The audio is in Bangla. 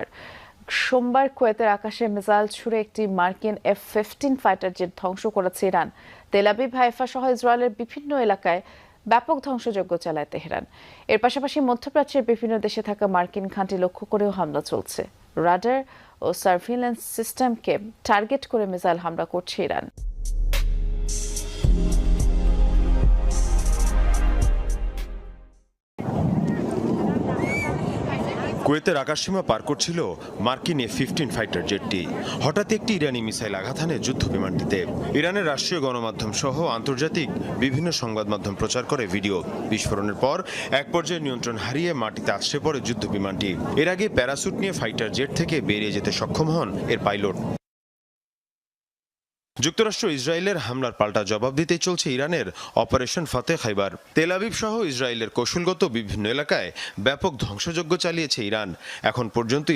বৃহস্পতিবার। সোমবার কুয়েতের আকাশে মিসাইল ছুড়ে একটি মার্কিন F-15 ফাইটার জেট ধ্বংস করেছে ইরান। তেল আবিব, হাইফা সহ ইসরায়েলের বিভিন্ন এলাকায় ব্যাপক ধ্বংসযজ্ঞ চালায় তেহরান। এর পাশাপাশি মধ্যপ্রাচ্যের বিভিন্ন দেশে থাকা মার্কিন ঘাঁটি লক্ষ্য করেও হামলা চলছে। রাডার ও সার্ভিলেন্স সিস্টেমকে টার্গেট করে মিসাইল হামলা করছে ইরান। কুয়েতের আকাশসীমা পার করছিল মার্কিন F-15 ফাইটার জেটটি। হঠাৎ একটি ইরানি মিসাইল আঘাত হানে যুদ্ধ বিমানটিতে। ইরানের রাষ্ট্রীয় গণমাধ্যম সহ আন্তর্জাতিক বিভিন্ন সংবাদ মাধ্যম প্রচার করে ভিডিও। বিস্ফোরণের পর এক পর্যায়ে নিয়ন্ত্রণ হারিয়ে মাটিতে আছড়ে পড়ে যুদ্ধ বিমানটি। এর আগে প্যারাসুট নিয়ে ফাইটার জেট থেকে বেরিয়ে যেতে সক্ষম হন এর পাইলট। যুক্তরাষ্ট্র ইসরায়েলের হামলার পাল্টা জবাব দিতে চলছে ইরানের অপারেশন ফাতে খাইবার। তেল আবিব সহ ইসরায়েলের কৌশলগত বিভিন্ন এলাকায় ব্যাপক ধ্বংসযজ্ঞ চালিয়েছে ইরান। এখন পর্যন্ত